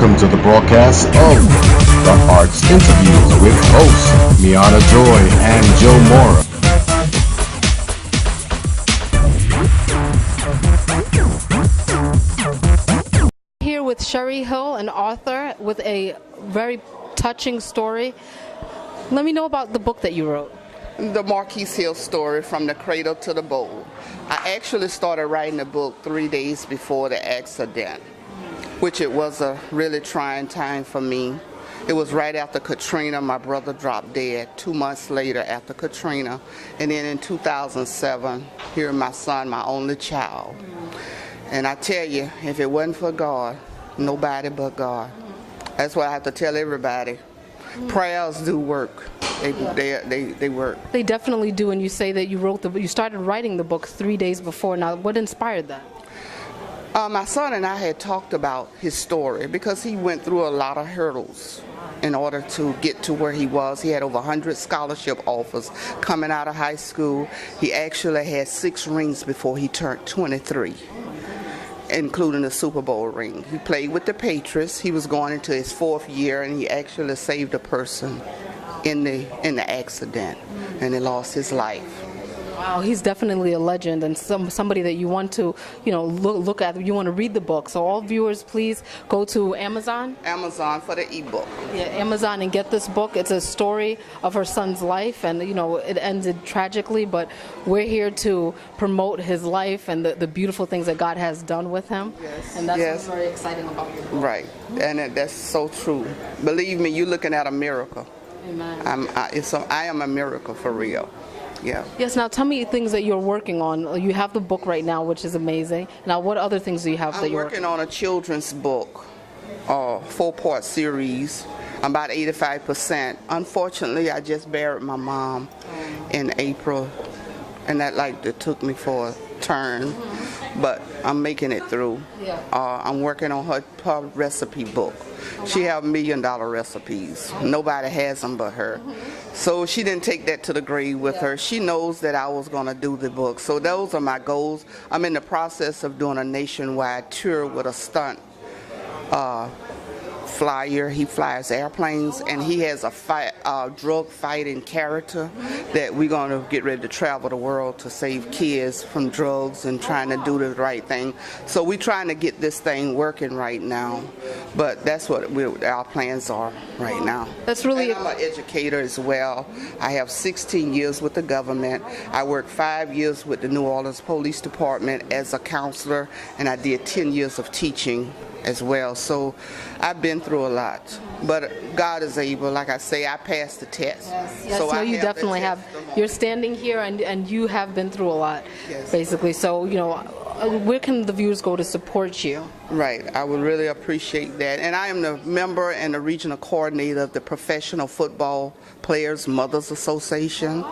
Welcome to the broadcast of The Arts Interviews with hosts Miana Joy and Joe Mora. Here with Sherry Hill, an author with a very touching story. Let me know about the book that you wrote. The Maquis Hill Story, From the Cradle to the Bowl. I actually started writing the book 3 days before the accident, which it was a really trying time for me. It was right after Katrina. My brother dropped dead 2 months later after Katrina. And then in 2007, here my son, my only child. And I tell you, if it wasn't for God, nobody but God. That's what I have to tell everybody. Prayers do work. They work. They definitely do. And you say that you started writing the book 3 days before. Now, what inspired that? My son and I had talked about his story because he went through a lot of hurdles in order to get to where he was. He had over 100 scholarship offers coming out of high school. He actually had 6 rings before he turned 23, including the Super Bowl ring. He played with the Patriots. He was going into his 4th year, and he actually saved a person in the accident, and he lost his life. Wow, he's definitely a legend and somebody that you want to, look at. You want to read the book. So all viewers, please go to Amazon. Amazon for the ebook. Yeah, Amazon, and get this book. It's a story of her son's life, and it ended tragically, but we're here to promote his life and the beautiful things that God has done with him. Yes. And that's what's very exciting about your book. Right, and that's so true. Believe me, you're looking at a miracle. Amen. I am a miracle for real. Yeah. Yes, now tell me things that you're working on. You have the book right now, which is amazing. Now, what other things do you have that you're working on? A children's book, 4-part series. I'm about 85%. Unfortunately, I just buried my mom in April, and that took me for a turn, but I'm making it through. Yeah. I'm working on her recipe book. She have $1 million recipes. Nobody has them but her. So she didn't take that to the grave with her. She knows that I was going to do the book. So those are my goals. I'm in the process of doing a nationwide tour with a stunt flyer. He flies airplanes, and he has a drug fighting character that we're going to get ready to travel the world to save kids from drugs and trying to do the right thing. So we're trying to get this thing working right now, but that's what our plans are right now. That's really. And I'm an educator as well. I have 16 years with the government. I worked 5 years with the New Orleans Police Department as a counselor, and I did 10 years of teaching as well. So I've been through a lot, but God is able. Like I say, I passed the test. Yes, so you definitely have. You're standing here, and you have been through a lot, basically. So where can the viewers go to support you? Right, I would really appreciate that. And I am the member and the regional coordinator of the Professional Football Players Mothers Association.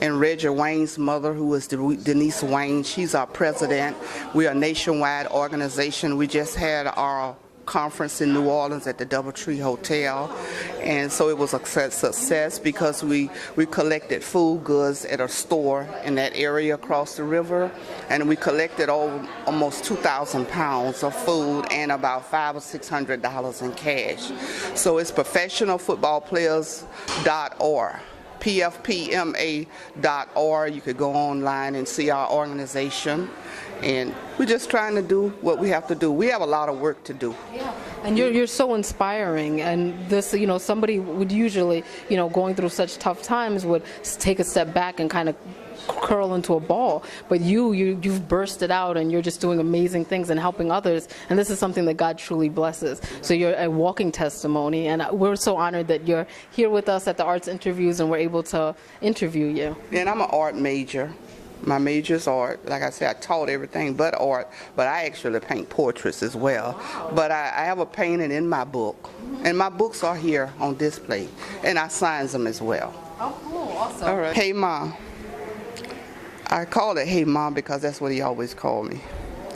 And Reggie Wayne's mother, who is Denise Wayne, she's our president. We are a nationwide organization. We just had our conference in New Orleans at the Doubletree Hotel, and so it was a success because we collected food goods at a store in that area across the river, and we collected almost 2,000 pounds of food and about $500 or $600 in cash. So it's professionalfootballplayers.org. pfpma.org. You could go online and see our organization, and we're just trying to do what we have to do. We have a lot of work to do. Yeah. And you're so inspiring, and this, somebody would usually, going through such tough times would take a step back and kind of curl into a ball, but you've bursted out, and you're just doing amazing things and helping others, and this is something that God truly blesses. So you're a walking testimony, and we're so honored that you're here with us at the Arts Interviews, and we're able to interview you. And I'm an art major. My major is art. Like I said, I taught everything but art, but I actually paint portraits as well. But I have a painting in my book, and my books are here on display, and I signs them as well. Oh, cool. Awesome. All right. Hey, Mom. I call it Hey Mom because that's what he always called me.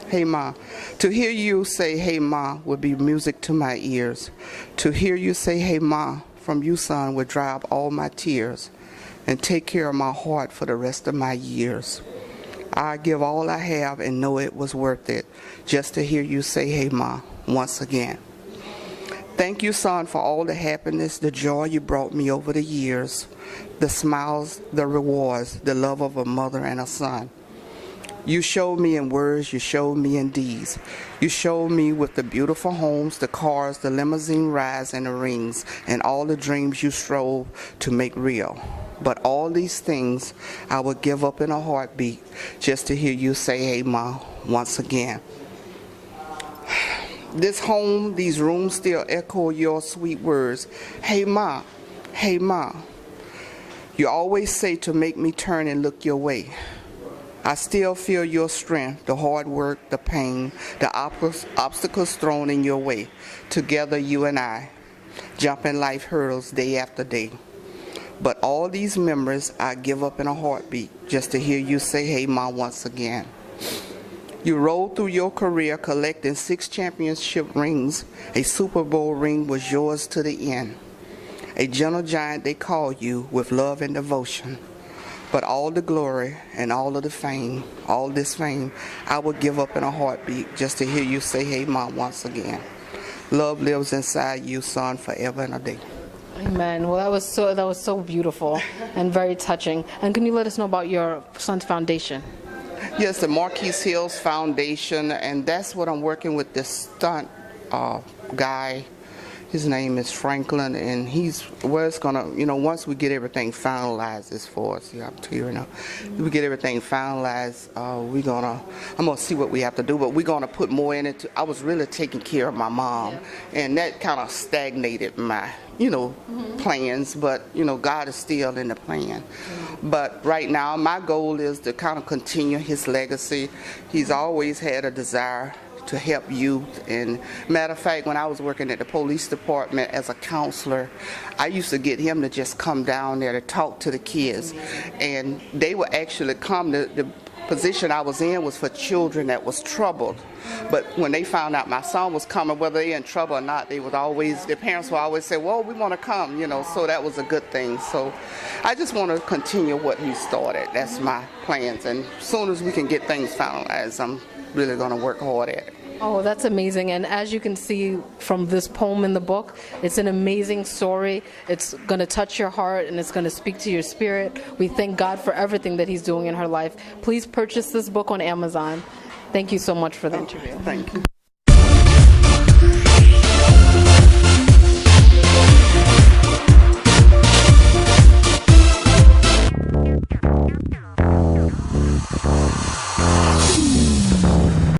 Hey Ma. To hear you say Hey Ma would be music to my ears. To hear you say Hey Ma from you, son, would dry up all my tears and take care of my heart for the rest of my years. I give all I have and know it was worth it just to hear you say, hey, Ma, once again. Thank you, son, for all the happiness, the joy you brought me over the years, the smiles, the rewards, the love of a mother and a son. You showed me in words, you showed me in deeds. You showed me with the beautiful homes, the cars, the limousine rides, and the rings, and all the dreams you strove to make real. But all these things I would give up in a heartbeat just to hear you say, hey, Ma, once again. This home, these rooms still echo your sweet words. Hey, Ma, hey, Ma. You always say to make me turn and look your way. I still feel your strength, the hard work, the pain, the obstacles thrown in your way. Together, you and I, jumping life hurdles day after day. But all these memories I give up in a heartbeat just to hear you say, hey, Ma, once again. You rolled through your career collecting 6 championship rings. A Super Bowl ring was yours to the end. A gentle giant they call you with love and devotion. But all the glory and all of the fame, all this fame, I would give up in a heartbeat just to hear you say, hey, Ma, once again. Love lives inside you, son, forever and a day. Amen. Well, that was so beautiful and very touching. And can you let us know about your son's foundation? Yes, the Maquis Hill Foundation, and that's what I'm working with, this stunt guy. His name is Franklin, and he's where it's gonna, once we get everything finalized as far as I'm tearing up. We get everything finalized, I'm gonna see what we have to do, but we're gonna put more in it. I was really taking care of my mom, and that kind of stagnated my, plans, but God is still in the plan. But right now, my goal is to kind of continue his legacy. He's always had a desire to help youth, and matter of fact, when I was working at the police department as a counselor, I used to get him to just come down there to talk to the kids, and they would actually come. The position I was in was for children that was troubled, but when they found out my son was coming, whether they're in trouble or not, their parents would always say, well, we want to come, so that was a good thing. So I just want to continue what he started. That's my plans, and as soon as we can get things finalized, I'm really going to work hard at it. Oh, that's amazing. And as you can see from this poem in the book, it's an amazing story. It's going to touch your heart and it's going to speak to your spirit. We thank God for everything that he's doing in her life. Please purchase this book on Amazon. Thank you so much for the interview. Thank you.